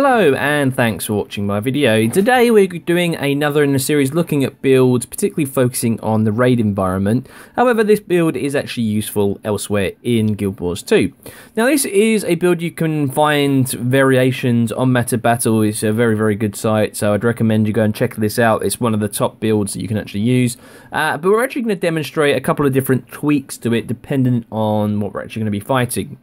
Hello and thanks for watching my video. Today we're doing another in the series looking at builds, particularly focusing on the raid environment. However, this build is actually useful elsewhere in Guild Wars 2. Now this is a build you can find variations on Meta Battle. It's a very good site, so I'd recommend you go and check this out. It's one of the top builds that you can actually use. But we're actually going to demonstrate a couple of different tweaks to it depending on what we're actually going to be fighting.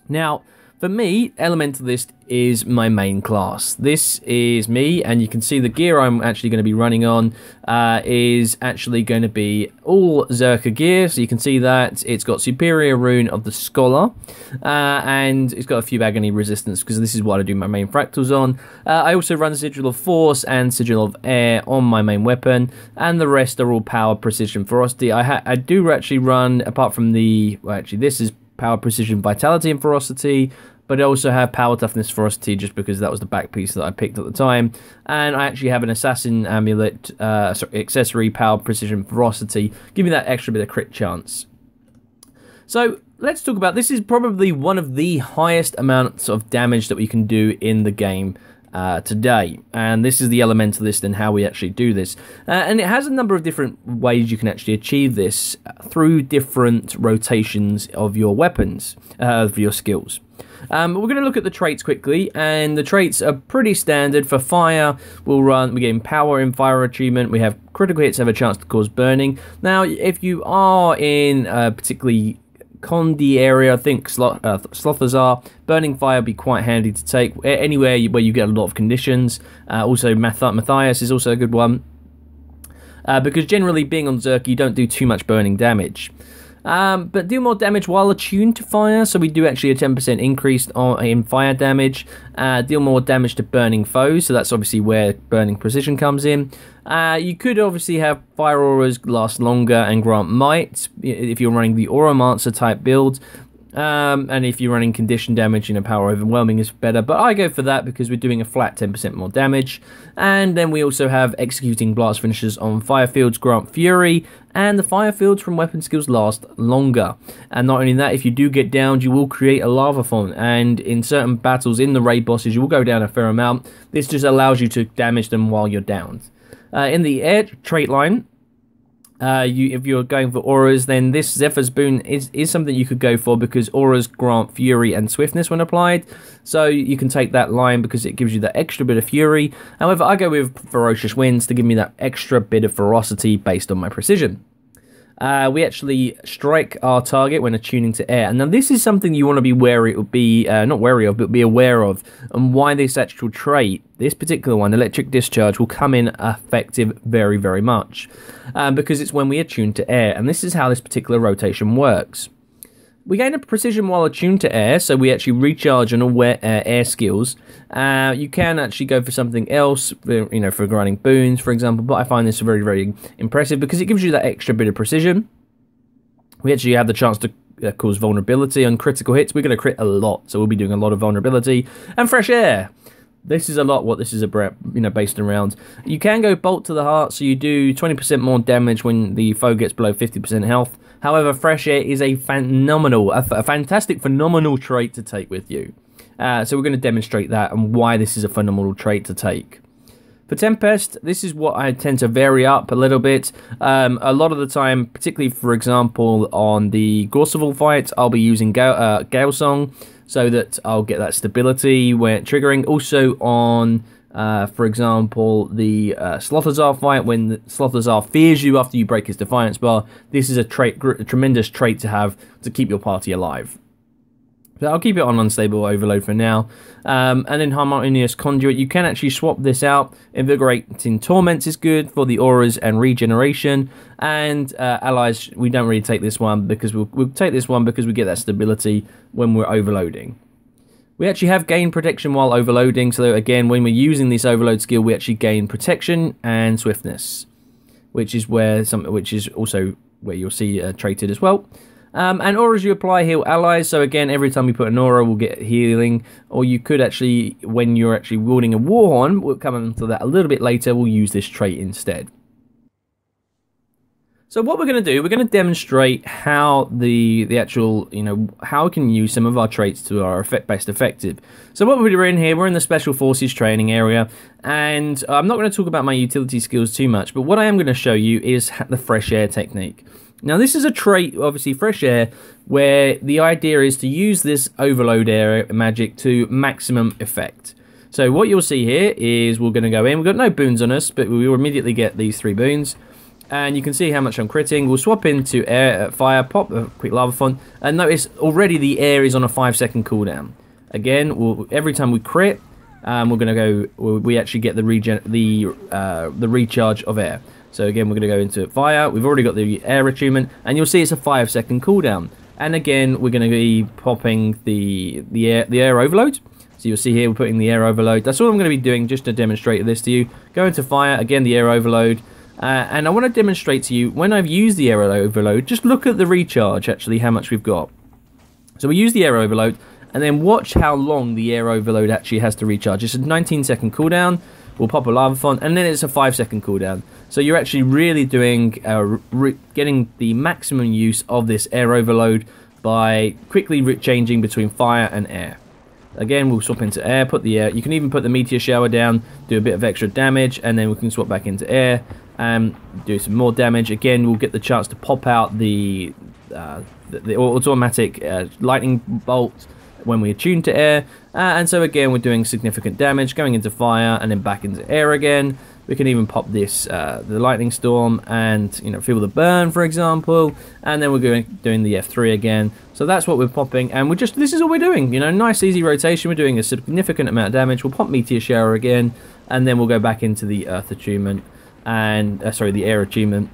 Now, for me, Elementalist is my main class. This is me, and you can see the gear I'm actually going to be running on is actually going to be all Zerker gear. So you can see that it's got Superior Rune of the Scholar, and it's got a few agony resistance because this is what I do my main fractals on. I also run Sigil of Force and Sigil of Air on my main weapon, and the rest are all Power, Precision, Ferocity. I do actually run, apart from the, well, actually this is Power, Precision, Vitality, and Ferocity, but I also have Power, Toughness, Ferocity just because that was the back piece that I picked at the time. And I actually have an Assassin Amulet, accessory, Power, Precision, Ferocity, give me that extra bit of crit chance. So let's talk about, this is probably one of the highest amounts of damage that we can do in the game today, and this is the Elementalist and how we actually do this, and it has a number of different ways you can actually achieve this through different rotations of your weapons, of your skills. We're going to look at the traits quickly, and the traits are pretty standard. For fire, we're getting power in fire achievement. We have critical hits have a chance to cause burning. Now, if you are in particularly Condi area, I think Slothers are, burning fire would be quite handy to take anywhere where you get a lot of conditions. Also Matthias is also a good one, because generally being on Zerk you don't do too much burning damage, but do more damage while attuned to fire, so we do actually a 10% increase in fire damage. Deal more damage to burning foes, so that's obviously where burning precision comes in. You could obviously have fire auras last longer and grant might if you're running the Auramancer type build, and if you're running condition damage, power overwhelming is better, but I go for that because we're doing a flat 10% more damage. And then we also have executing blast finishers on fire fields, grant fury, and the fire fields from weapon skills last longer. And not only that, if you do get downed, you will create a lava font, and in certain battles in the raid bosses you will go down a fair amount. This just allows you to damage them while you're downed. In the air trait line, if you're going for auras, then this Zephyr's Boon is something you could go for because auras grant fury and swiftness when applied. So you can take that line because it gives you that extra bit of fury. However, I go with Ferocious Winds to give me that extra bit of ferocity based on my precision. We actually strike our target when attuning to air. And now this is something you want to be wary, not wary of, but be aware of, and why this actual trait, this particular one, Electric Discharge, will come in effective very much, because it's when we attune to air, and this is how this particular rotation works. We gain a precision while attuned to air, so we actually recharge on all air skills. You can actually go for something else, for grinding boons, for example, but I find this very impressive because it gives you that extra bit of precision. We actually have the chance to cause vulnerability on critical hits. We're going to crit a lot, so we'll be doing a lot of vulnerability. And fresh air. This is a lot what this is based around. You can go bolt to the heart, so you do 20% more damage when the foe gets below 50% health. However, fresh air is a fantastic, phenomenal trait to take with you. So we're going to demonstrate that and why this is a phenomenal trait to take. For Tempest, this is what I tend to vary up a little bit. A lot of the time, particularly, for example, on the Gorseville fight, I'll be using Gale Song so that I'll get that stability when triggering. Also on, for example, the Slothazar fight, when the Slothazar fears you after you break his Defiance bar, this is a tremendous trait to have to keep your party alive. So I'll keep it on Unstable Overload for now. And then Harmonious Conduit, you can actually swap this out. Invigorating Torments is good for the auras and regeneration. And Allies, we don't really take this one because we'll take this one because we get that stability when we're overloading. We actually have gain protection while overloading, so again, when we're using this overload skill, we actually gain protection and swiftness, which is also where you'll see traded as well. And auras you apply heal allies, so again, every time you put an aura, we'll get healing. Or you could actually, when you're actually wielding a warhorn, we'll come into that a little bit later, we'll use this trait instead. So what we're going to do, we're going to demonstrate how the actual, how we can use some of our traits to our best effective. So what we're in here, we're in the Special Forces training area, and I'm not going to talk about my utility skills too much, but what I am going to show you is the fresh air technique. Now this is a trait, obviously fresh air, where the idea is to use this overload air magic to maximum effect. So what you'll see here is we're going to go in, we've got no boons on us, but we will immediately get these 3 boons. And you can see how much I'm critting. We'll swap into air, fire, pop a quick lava font, and notice already the air is on a 5-second cooldown. Again, every time we crit, we're going to go. We actually get the recharge of air. So again, we're going to go into fire. We've already got the air attunement, and you'll see it's a 5-second cooldown. And again, we're going to be popping the air overload. So you'll see here we're putting the air overload. That's all I'm going to be doing just to demonstrate this to you. Go into fire again, the air overload. And I want to demonstrate to you, when I've used the air overload, just look at the recharge, actually, how much we've got. So we use the air overload, and then watch how long the air overload actually has to recharge. It's a 19-second cooldown. We'll pop a lava font, and then it's a 5-second cooldown. So you're actually really doing, getting the maximum use of this air overload by quickly changing between fire and air. Again, we'll swap into air, put the air. You can even put the meteor shower down, do a bit of extra damage, and then we can swap back into air. Do some more damage. Again, we'll get the chance to pop out the automatic lightning bolt when we attune to air. And so again, we're doing significant damage, going into fire and then back into air again. We can even pop this, the lightning storm, and feel the burn, for example. And then we're doing the F3 again. So that's what we're popping, and this is all we're doing. Nice easy rotation. We're doing a significant amount of damage. We'll pop meteor shower again, and then we'll go back into the earth attunement. And the air attunement.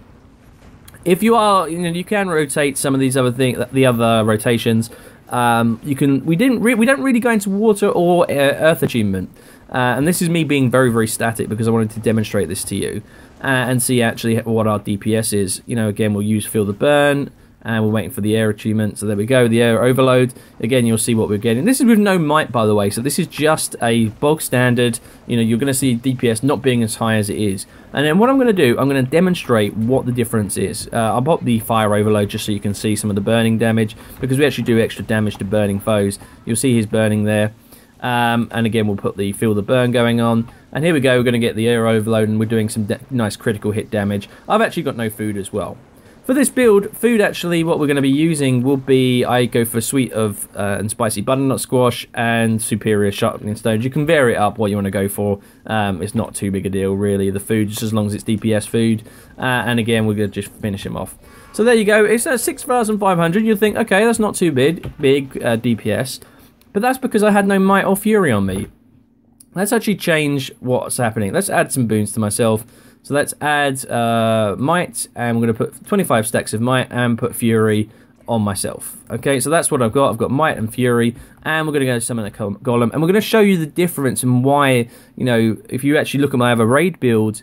If you are, you can rotate some of these other the other rotations. We don't really go into water or earth attunement, and this is me being very, very static because I wanted to demonstrate this to you and see actually what our DPS is. Again, we'll use feel the burn. And we're waiting for the air attunement. So there we go, the air overload. Again, you'll see what we're getting. This is with no might, by the way. So this is just a bog standard. You're going to see DPS not being as high as it is. And then what I'm going to do, I'm going to demonstrate what the difference is. I'll pop the fire overload just so you can see some of the burning damage, because we actually do extra damage to burning foes. You'll see his burning there. And again, we'll put the feel the burn going on. And here we go, we're going to get the air overload, and we're doing some nice critical hit damage. I've actually got no food as well. For this build, food actually, what we're going to be using will be, I go for sweet of and spicy butternut squash and superior sharpening stones. You can vary it up what you want to go for. It's not too big a deal, really, the food, just as long as it's DPS food. And again, we're going to just finish him off. So there you go. It's at 6,500. You'll think, okay, that's not too big DPS. But that's because I had no might or fury on me. Let's actually change what's happening. Let's add some boons to myself. So let's add might, and we're going to put 25 stacks of might and put fury on myself. Okay, so that's what I've got. I've got might and fury, and we're going to go summon a golem, and we're going to show you the difference and why, if you actually look at my other raid build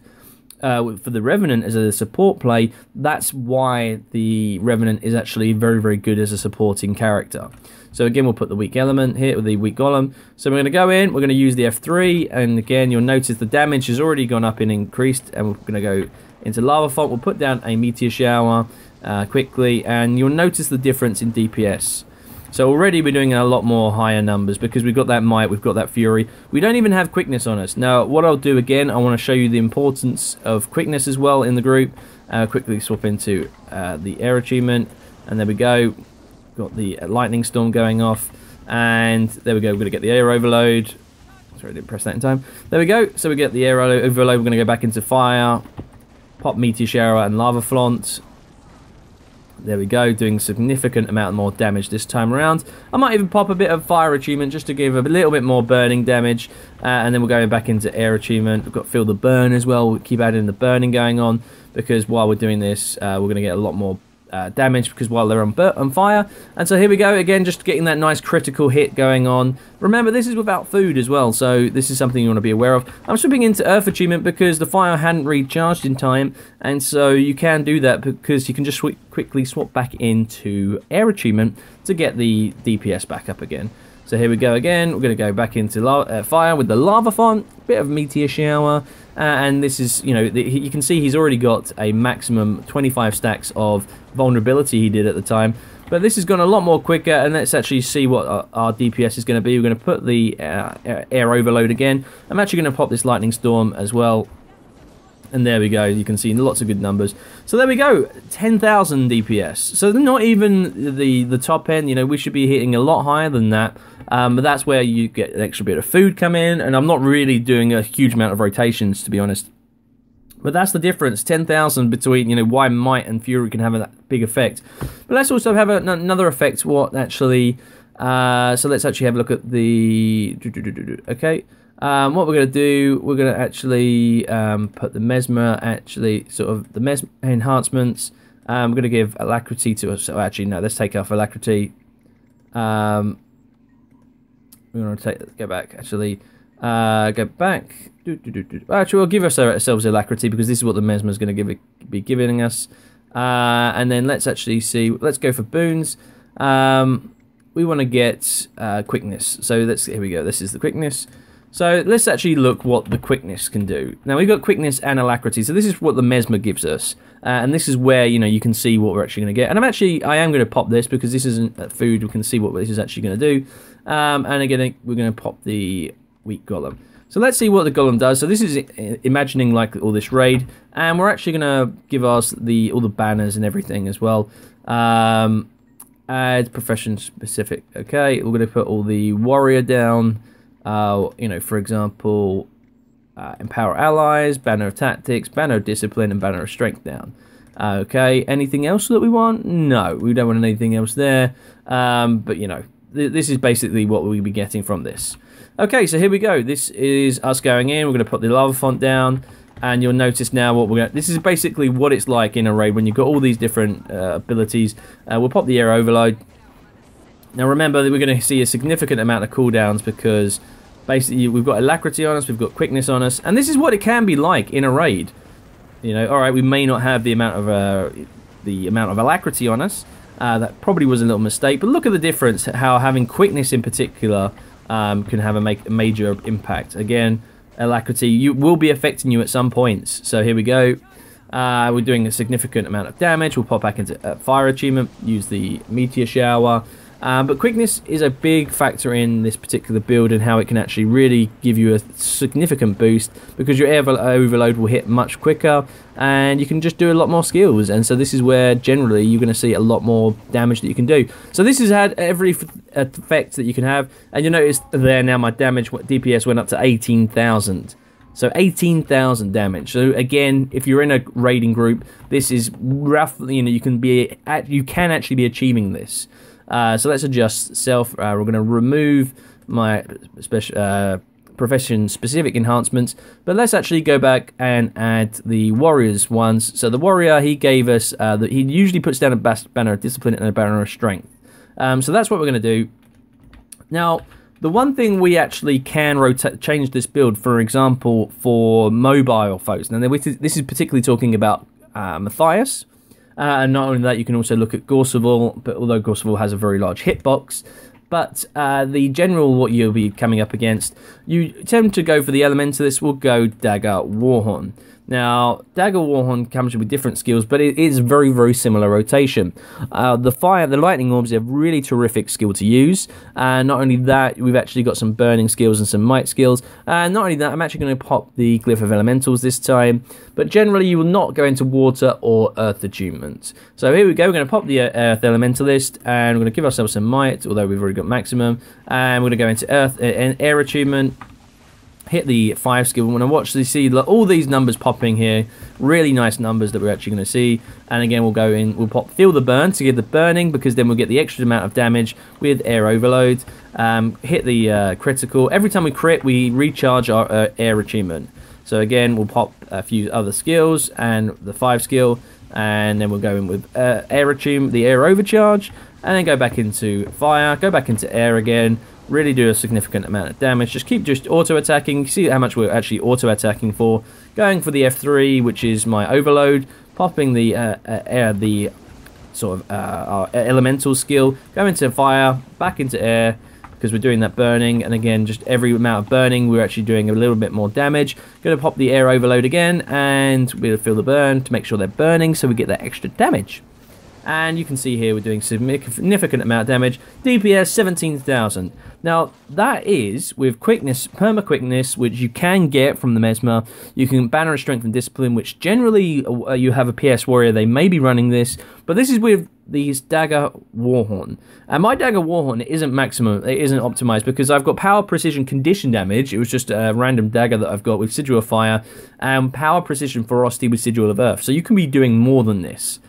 for the Revenant as a support play, that's why the Revenant is actually very, very good as a supporting character. So again, we'll put the weak element here with the weak golem. So we're going to go in, we're going to use the F3, and again, you'll notice the damage has already gone up and increased, and we're going to go into lava font. We'll put down a meteor shower quickly, and you'll notice the difference in DPS. So already we're doing a lot more higher numbers because we've got that might, we've got that fury. We don't even have quickness on us. Now, what I'll do again, I want to show you the importance of quickness as well in the group. Quickly swap into the air achievement, and there we go. Got the lightning storm going off, and there we go. We're going to get the air overload. Sorry, I didn't press that in time. There we go. So we get the air overload. We're going to go back into fire, pop meteor shower and lava flaunt. There we go, doing significant amount more damage this time around. I might even pop a bit of fire achievement just to give a little bit more burning damage, and then we're going back into air achievement. We've got feel the burn as well. We'll keep adding the burning going on, because while we're doing this, we're going to get a lot more damage because while they're on fire. And so here we go again, just getting that nice critical hit going on. Remember, this is without food as well, so this is something you want to be aware of. I'm swapping into earth achievement because the fire hadn't recharged in time, and so you can do that because you can just quickly swap back into air achievement to get the DPS back up again. So here we go again. We're going to go back into fire with the lava font, bit of meteor shower, and this is, you know, you can see he's already got a maximum 25 stacks of vulnerability he did at the time. But this has gone a lot more quicker, and let's actually see what our DPS is going to be. We're going to put the air overload again. I'm actually going to pop this lightning storm as well. And there we go, you can see lots of good numbers. So there we go, 10,000 DPS. So not even the top end, you know, we should be hitting a lot higher than that. But that's where you get an extra bit of food come in, and I'm not really doing a huge amount of rotations, to be honest. But that's the difference, 10,000 between, you know, why Might and Fury can have that big effect. But let's also have another effect, what actually, so let's actually have a look at the, okay. What we're going to do, we're going to actually put the Mesmer, actually, sort of the Mesmer enhancements. We're going to give alacrity to us. So actually, no, let's take off alacrity. We're going to go back, actually. Go back. Actually, we'll give ourselves alacrity because this is what the Mesmer is going to be giving us. And then let's actually see. Let's go for boons. We want to get quickness. So here we go. This is the quickness. So let's actually look what the quickness can do. Now we've got quickness and alacrity. So this is what the Mesmer gives us, and this is where, you know, you can see what we're actually going to get. And I am going to pop this because this isn't food. We can see what this is actually going to do. And again, we're going to pop the weak golem. So let's see what the golem does. So this is imagining like all this raid, and we're actually going to give us all the banners and everything as well. Add profession specific. Okay, we're going to put all the warrior down. You know, for example, empower allies, banner of tactics, banner of discipline, and banner of strength down. Okay, anything else that we want? No, we don't want anything else there. But you know, this is basically what we'll be getting from this. Okay, so here we go. This is us going in. We're going to put the lava font down, and you'll notice now what we're going to... This is basically what it's like in a raid when you've got all these different abilities. We'll pop the air overload. Now remember that we're going to see a significant amount of cooldowns because basically we've got alacrity on us, we've got quickness on us, and this is what it can be like in a raid. You know, all right, we may not have the amount of alacrity on us. That probably was a little mistake, but look at the difference. How having quickness in particular can have a major impact. Again, alacrity will be affecting you at some points. So here we go. We're doing a significant amount of damage. We'll pop back into fire achievement. Use the meteor shower. But quickness is a big factor in this particular build and how it can actually really give you a significant boost because your air overload will hit much quicker and you can just do a lot more skills. And so this is where generally you're going to see a lot more damage that you can do. So this has had every effect that you can have, and you'll notice there now my damage DPS went up to 18,000. So 18,000 damage. So again, if you're in a raiding group, this is roughly, you know, you can actually be achieving this. So let's adjust self. We're going to remove my profession specific enhancements, but let's actually go back and add the warriors ones. So the warrior, he gave us he usually puts down a banner of discipline and a banner of strength. So that's what we're going to do. Now, the one thing we actually can change this build, for example, for mobile foes. Now, this is particularly talking about Matthias. And not only that, you can also look at Gorseval, but although Gorseval has a very large hitbox, but the general, what you'll be coming up against, you tend to go for the elementalist, will go Dagger, Warhorn. Now, Dagger Warhorn comes with different skills, but it is very, very similar rotation. The lightning orbs are a really terrific skill to use. And not only that, we've actually got some burning skills and some might skills. And not only that, I'm actually going to pop the Glyph of Elementals this time. But generally, you will not go into water or earth attunements. So here we go. We're going to pop the earth elementalist, and we're going to give ourselves some might, although we've already got maximum. And we're going to go into earth and air attunement. Hit the 5 skill. When I watch, you see all these numbers popping here, really nice numbers that we're actually going to see. And again, we'll go in, we'll pop feel the burn to get the burning, because then we'll get the extra amount of damage with air overload. Hit the critical. Every time we crit, we recharge our air achievement. So again, we'll pop a few other skills and the 5 skill, and then we'll go in with air achievement, the air overcharge, and then go back into fire, go back into air again. Really do a significant amount of damage. Just keep auto-attacking. See how much we're actually auto-attacking for. Going for the F3, which is my overload. Popping the our elemental skill. Go into fire, back into air. because we're doing that burning, and again, just every amount of burning, we're actually doing a little bit more damage. Going to pop the air overload again, and we'll feel the burn to make sure they're burning, so we get that extra damage. And you can see here we're doing significant amount of damage. DPS 17,000. Now that is with quickness, perma quickness, which you can get from the Mesmer. You can banner of strength and discipline, which generally you have a PS warrior, they may be running this, but this is with these Dagger warhorn. And my Dagger warhorn isn't maximum, it isn't optimized because I've got power, precision, condition damage. It was just a random dagger that I've got with sigil of fire, and power, precision, ferocity with sigil of earth. So you can be doing more than this.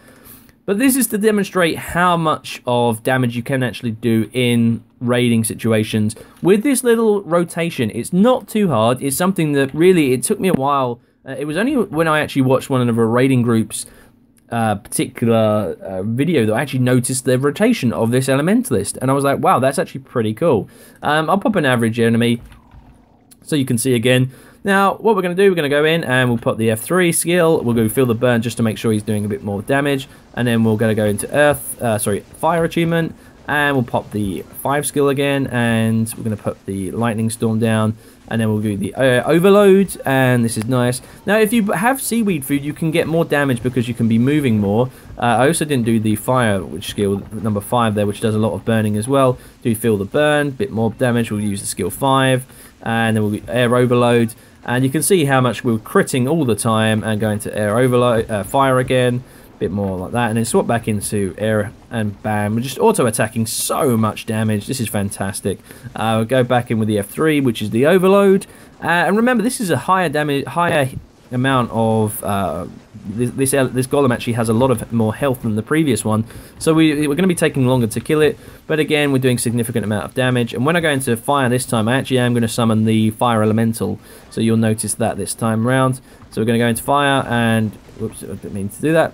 But this is to demonstrate how much of damage you can actually do in raiding situations. With this little rotation, it's not too hard. It's something that really, it took me a while. It was only when I actually watched one of the raiding groups particular video that I actually noticed the rotation of this elementalist. And I was like, wow, that's actually pretty cool. I'll pop an average enemy so you can see again. Now, what we're going to do, we're going to go in and we'll put the F3 skill. We'll go feel the burn just to make sure he's doing a bit more damage. And then we're going to go into fire achievement. And we'll pop the 5 skill again. And we're going to put the lightning storm down. And then we'll do the overload. And this is nice. Now, if you have seaweed food, you can get more damage because you can be moving more. I also didn't do the fire, which skill number 5 there, which does a lot of burning as well. Do feel the burn, bit more damage. We'll use the skill 5. And then we'll get air overload. And you can see how much we're critting all the time and going to air overload, fire again, a bit more like that, and then swap back into air and bam, we're just auto attacking so much damage. This is fantastic. We'll go back in with the F3, which is the overload, and remember this is a higher amount of this golem actually has a lot of more health than the previous one, so we're going to be taking longer to kill it, but again we're doing significant amount of damage. And when I go into fire this time, I actually am going to summon the fire elemental, so you'll notice that this time around. So we're going to go into fire and whoops, I didn't mean to do that.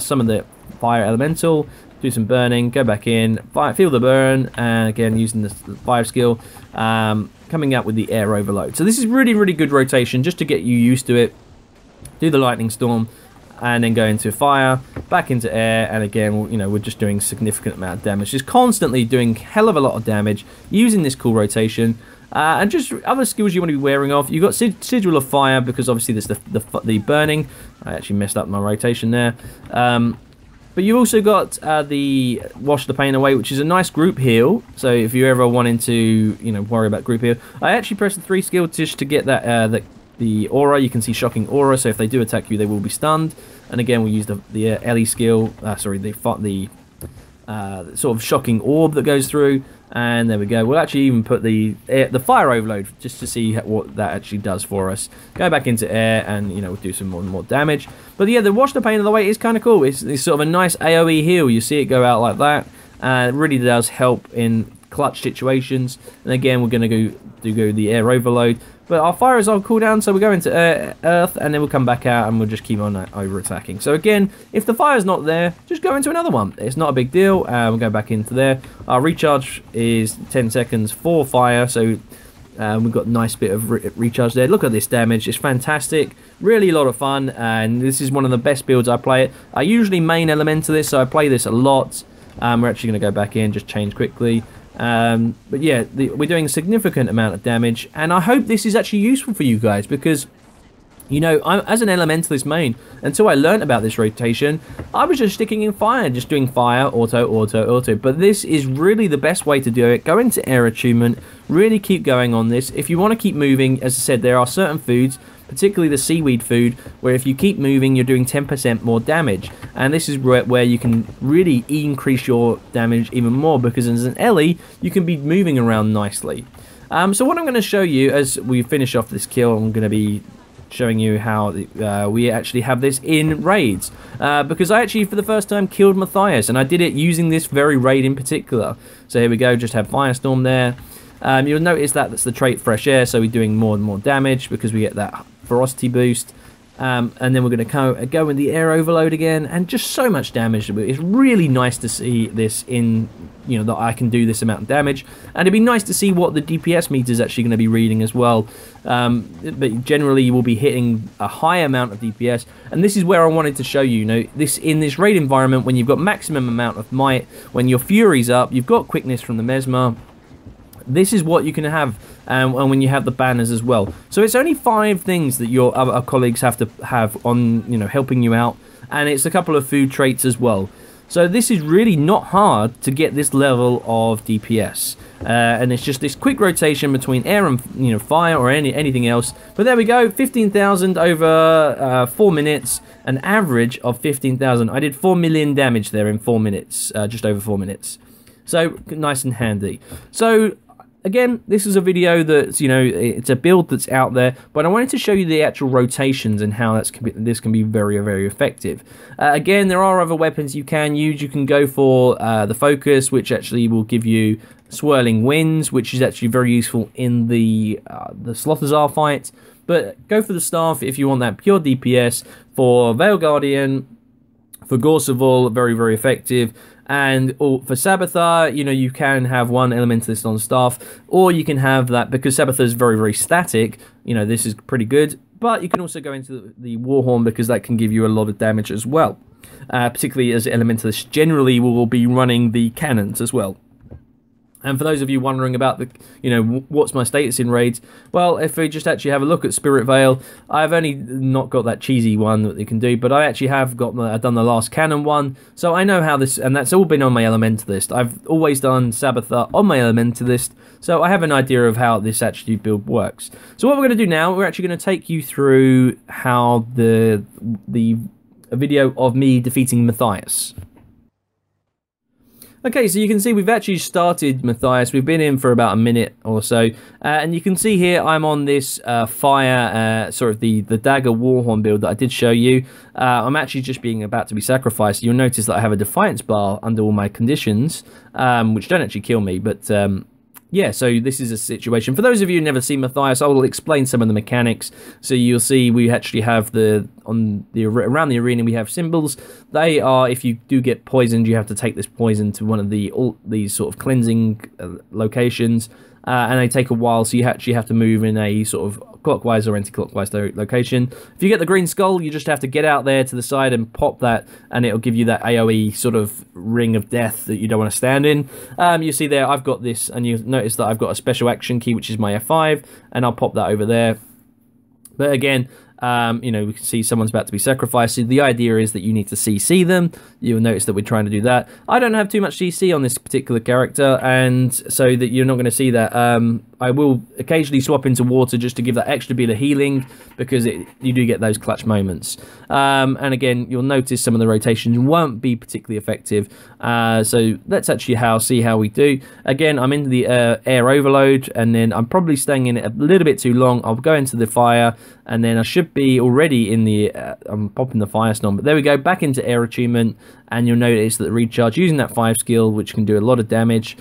Summon the fire elemental, do some burning, go back in, feel the burn, and again using the 5 skill, coming out with the air overload. So this is really good rotation just to get you used to it. Do the lightning storm and then go into fire, back into air, and again, you know, we're just doing significant amount of damage, just constantly doing hell of a lot of damage using this cool rotation. And just other skills you want to be wearing off. You've got sigil of fire because obviously there's the burning. I actually messed up my rotation there. But you've also got the wash the pain away, which is a nice group heal. So if you're ever wanting to, you know, worry about group heal, I actually pressed the 3 skill just to get that the aura. You can see shocking aura, so if they do attack you, they will be stunned. And again, we'll use the Ellie skill. The sort of shocking orb that goes through. And there we go. We'll actually even put the fire overload just to see what that actually does for us. Go back into air, and you know, we'll do some more damage. But yeah, the wash the pain of the way is kind of cool. It's sort of a nice AOE heal. You see it go out like that. It really does help in clutch situations. And again, we're going to go the air overload. But our fire is on cooldown, so we go into earth, and then we'll come back out, and we'll just keep on over attacking. So again, if the fire's not there, just go into another one. It's not a big deal. We'll go back into there. Our recharge is 10 seconds for fire, so we've got a nice bit of recharge there. Look at this damage. It's fantastic. Really a lot of fun, and this is one of the best builds I play it. I usually main elementalist, so I play this a lot. We're actually going to go back in, just change quickly. But yeah, we're doing a significant amount of damage, and I hope this is actually useful for you guys, because, you know, as an elementalist main, until I learned about this rotation, I was just sticking in fire, just doing fire, auto, but this is really the best way to do it. Go into air attunement, really keep going on this. If you want to keep moving, as I said, there are certain foods, particularly the seaweed food, where if you keep moving, you're doing 10% more damage. And this is where you can really increase your damage even more, because as an Ellie, you can be moving around nicely. So what I'm going to show you as we finish off this kill, I'm going to be showing you how we actually have this in raids. Because I actually, for the first time, killed Matthias, and I did it using this very raid in particular. So here we go, just have Firestorm there. You'll notice that that's the trait Fresh Air, so we're doing more and more damage because we get that ferocity boost. And then we're going to go in the air overload again, and just so much damage. It's really nice to see this in, you know, that I can do this amount of damage, and it'd be nice to see what the DPS meter is actually going to be reading as well. But generally, you will be hitting a high amount of DPS, and this is where I wanted to show you. You know, this in this raid environment, when you've got maximum amount of might, when your fury's up, you've got quickness from the Mesmer. this is what you can have and when you have the banners as well. So it's only 5 things that your other colleagues have to have on, you know, helping you out, and it's a couple of food traits as well. So this is really not hard to get this level of DPS, and it's just this quick rotation between air and, you know, fire or anything else. But there we go, 15,000 over 4 minutes, an average of 15,000. I did 4 million damage there in 4 minutes, just over 4 minutes. So nice and handy. So again, this is a video that's, you know, it's a build that's out there, but I wanted to show you the actual rotations and how this can be very, very effective. Again, there are other weapons you can use. You can go for the focus, which actually will give you swirling winds, which is actually very useful in the Slothazar fight. But go for the staff if you want that pure DPS. For Veil Guardian, for Gorseval, very, very effective. And for Sabathar, you know, you can have one elementalist on staff, or you can have that, because Sabathar is very, very static, you know, this is pretty good. But you can also go into the warhorn, because that can give you a lot of damage as well. Particularly as elementalists generally will be running the cannons as well. And for those of you wondering about the, you know, what's my status in raids, well, if we just actually have a look at Spirit Veil, I've only not got that cheesy one that you can do, but I actually have I've done the last cannon one, so I know how this, and that's all been on my elementalist. I've always done Sabathar on my elementalist, so I have an idea of how this actually build works. So what we're going to do now, we're actually going to take you through how a video of me defeating Matthias. Okay, so you can see we've actually started Matthias. We've been in for about a minute or so, and you can see here I'm on this the Dagger warhorn build that I did show you. I'm actually just about to be sacrificed. You'll notice that I have a defiance bar under all my conditions, which don't actually kill me, but yeah, so this is a situation. For those of you who never seen Matthias, I will explain some of the mechanics. So you'll see we actually have around the arena we have symbols. They are, if you do get poisoned, you have to take this poison to one of these sort of cleansing locations, and they take a while. So you actually have to move in a sort of clockwise or anti-clockwise location. If you get the green skull, you just have to get out there to the side and pop that, and it'll give you that AoE sort of ring of death that you don't want to stand in. You see there, I've got this, and you notice that I've got a special action key, which is my F5, and I'll pop that over there. But again, you know, we can see someone's about to be sacrificed. So the idea is that you need to CC them. You'll notice that we're trying to do that. I don't have too much CC on this particular character, and so that you're not going to see that. I will occasionally swap into water just to give that extra bit of healing, because you do get those clutch moments. And again, you'll notice some of the rotations won't be particularly effective. So let's actually see how we do. Again, I'm in the air overload, and then I'm probably staying in it a little bit too long. I'll go into the fire, and then I should be already in the I'm popping the firestorm, but there we go, back into air attunement, and you'll notice that the recharge using that 5 skill, which can do a lot of damage.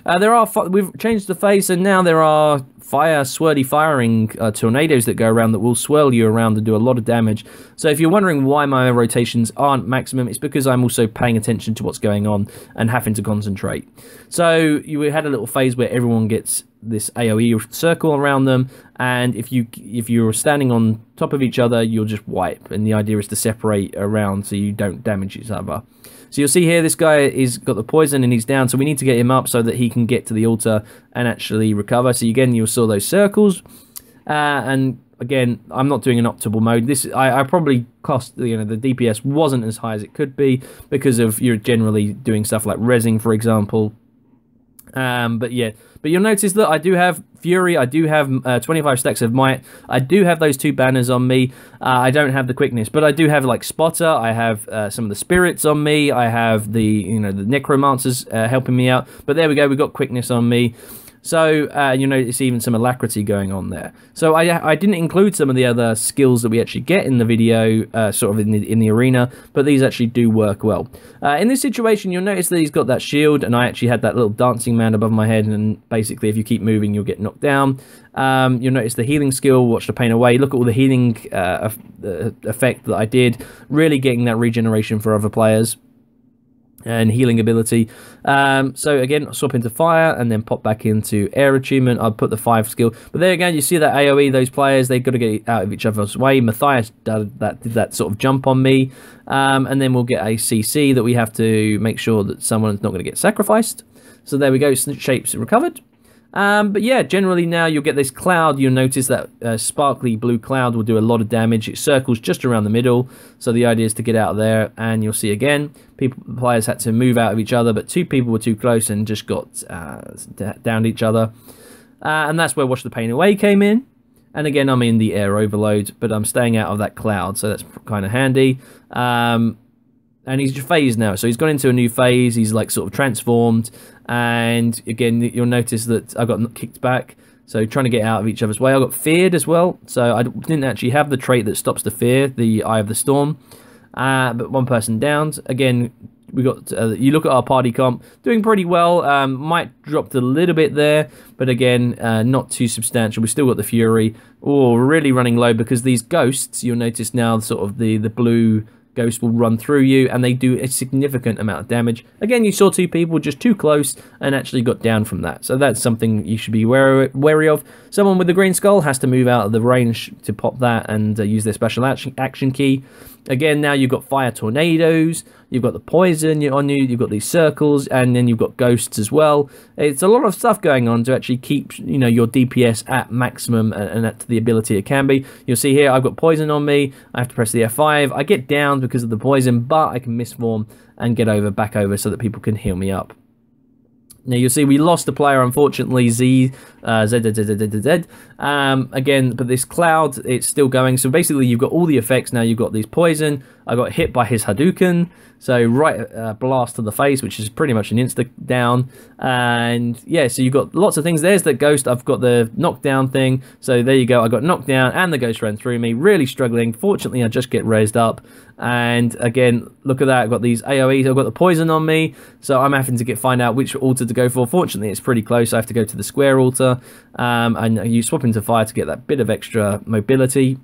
We've changed the phase, and now there are swirly firing tornadoes that go around that will swirl you around and do a lot of damage. So if you're wondering why my rotations aren't maximum, it's because I'm also paying attention to what's going on and having to concentrate. So you had a little phase where everyone gets this AoE circle around them, and if you're standing on top of each other, you'll just wipe, and the idea is to separate around so you don't damage each other. So you'll see here, this guy is got the poison and he's down, so we need to get him up so that he can get to the altar and actually recover. So again, you saw those circles, and again, I'm not doing an optimal mode. I probably cost, you know, the DPS wasn't as high as it could be because of you're generally doing stuff like rezzing, for example. But yeah, but you'll notice that I do have Fury, I do have 25 stacks of Might, I do have those 2 banners on me. I don't have the quickness, but I do have like Spotter, I have some of the spirits on me, I have the necromancers helping me out. But there we go, we've got quickness on me. So you notice even some alacrity going on there. So I didn't include some of the other skills that we actually get in the video, sort of in the arena, but these actually do work well. In this situation, you'll notice that he's got that shield, and I actually had that little dancing man above my head, and basically if you keep moving, you'll get knocked down. You'll notice the healing skill, watch the pain away. Look at all the healing effect that I did, really getting that regeneration for other players and healing ability. So again, swap into fire and then pop back into air attunement. I'll put the 5 skill, but there again, you see that AoE, those players, they've got to get out of each other's way. Matthias did that sort of jump on me, and then we'll get a CC that we have to make sure that someone's not going to get sacrificed. So there we go, shapes recovered. But yeah, generally now you'll get this cloud. You'll notice that sparkly blue cloud will do a lot of damage. It circles just around the middle, so the idea is to get out of there. And you'll see again, players had to move out of each other, but 2 people were too close and just got downed each other. And that's where Wash the Pain Away came in. And again, I'm in the air overload, but I'm staying out of that cloud, so that's kind of handy. And he's phased now, so he's gone into a new phase. He's like sort of transformed, and again, you'll notice that I got kicked back. So trying to get out of each other's way. I got feared as well, so I didn't actually have the trait that stops the fear, the Eye of the Storm. But 1 person downed. Again, we got you look at our party comp, doing pretty well. Might dropped a little bit there, but again, not too substantial. We still got the Fury. Oh, we're really running low because these ghosts, you'll notice now, sort of the blue ghost will run through you, and they do a significant amount of damage. Again, you saw 2 people just too close and actually got down from that, so that's something you should be wary of. Someone with the green skull has to move out of the range to pop that and use their special action key. Again, now you've got fire tornadoes, you've got the poison on you, you've got these circles, and then you've got ghosts as well. It's a lot of stuff going on to actually keep, you know, your DPS at maximum and at the ability it can be. You'll see here I've got poison on me. I have to press the F5. I get down because of the poison, but I can misform and get back over so that people can heal me up. Now you'll see we lost the player, unfortunately, Z. Again, but this cloud, it's still going. So basically you've got all the effects now. You've got these poison. I got hit by his Hadouken. So blast to the face, which is pretty much an insta down. And yeah, so you've got lots of things. There's the ghost. I've got the knockdown thing. So there you go. I got knocked down and the ghost ran through me. Really struggling. Fortunately, I just get raised up. And again, look at that. I've got these AoEs. I've got the poison on me. So I'm having to find out which altar to go for. Fortunately, it's pretty close. I have to go to the square altar. And you swap into fire to get that bit of extra mobility.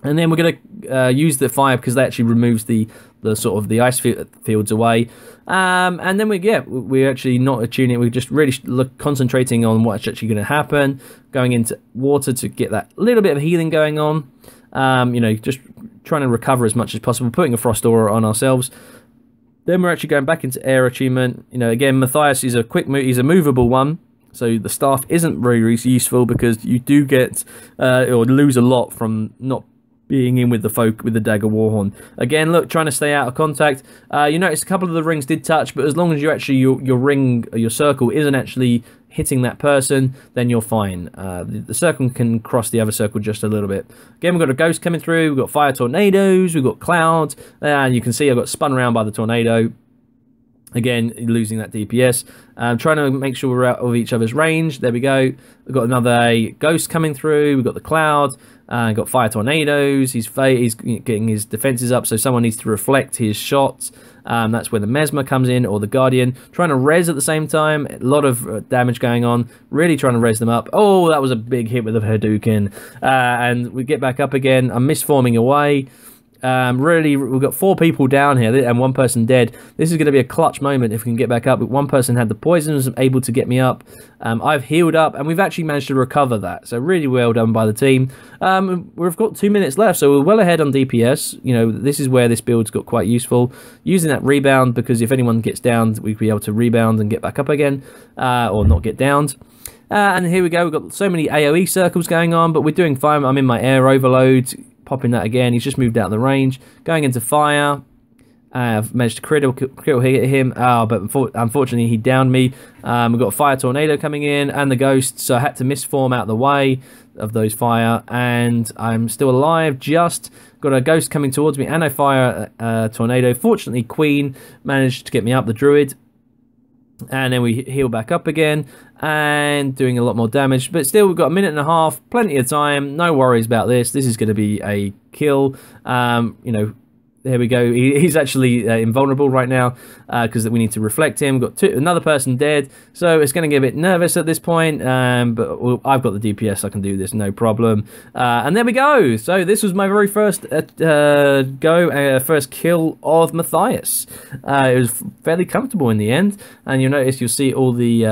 And then we're going to use the fire because that actually removes the sort of the ice fields away. And then we're actually not attuning it. We're just really concentrating on what's actually going to happen. Going into water to get that little bit of healing going on. You know, just trying to recover as much as possible. Putting a frost aura on ourselves. Then we're actually going back into air attunement. You know, again, Matthias is a quick move. He's a movable one. So the staff isn't very useful because you do get or lose a lot from not being in with the folk with the Dagger warhorn. Again, look, trying to stay out of contact. You notice a couple of the rings did touch, but as long as you actually your ring, your circle isn't actually hitting that person, then you're fine. The circle can cross the other circle just a little bit. Again, we've got a ghost coming through. We've got fire tornadoes. We've got clouds, and you can see I got spun around by the tornado. Again, losing that DPS. Trying to make sure we're out of each other's range. There we go. We've got another ghost coming through. We've got the cloud. Got fire tornadoes. He's getting his defenses up, so someone needs to reflect his shots. That's where the Mesmer comes in, or the Guardian. Trying to res at the same time. A lot of damage going on. Really trying to res them up. Oh, that was a big hit with the Hadouken. And we get back up again. I'm misforming away. Really, we've got 4 people down here and 1 person dead. This is going to be a clutch moment if we can get back up. But 1 person had the poison, was able to get me up. I've healed up, and we've actually managed to recover that. So really well done by the team. We've got 2 minutes left, so we're well ahead on DPS. You know, this is where this build's got quite useful. Using that rebound, because if anyone gets downed, we'd be able to rebound and get back up again, or not get downed. And here we go. We've got so many AoE circles going on, but we're doing fine. I'm in my air overload. Popping that again. He's just moved out of the range. Going into fire. I've managed to critical hit him. Oh, but unfortunately he downed me. We've got a fire tornado coming in and the ghost, so I had to misform out of the way of those fire, and I'm still alive. Just got a ghost coming towards me and a fire tornado. Fortunately, Queen managed to get me up, the druid. And then we heal back up again and doing a lot more damage, but still we've got a minute and a half, plenty of time, no worries about this. This is going to be a kill. You know, there we go. He's actually invulnerable right now because we need to reflect him. We've got another person dead, so it's going to get a bit nervous at this point, but I've got the DPS. I can do this, no problem. And there we go. So this was my very first first kill of Matthias. It was fairly comfortable in the end, and you'll notice, you'll see all the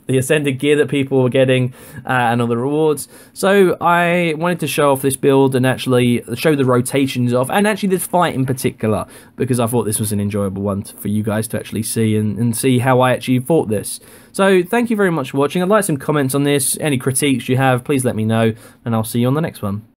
ascended gear that people were getting and all the rewards. So I wanted to show off this build and actually show the rotations of itself, and actually this fight in particular, because I thought this was an enjoyable one for you guys to actually see and see how I actually fought this. So thank you very much for watching. I'd like some comments on this. Any critiques you have, please let me know, and I'll see you on the next one.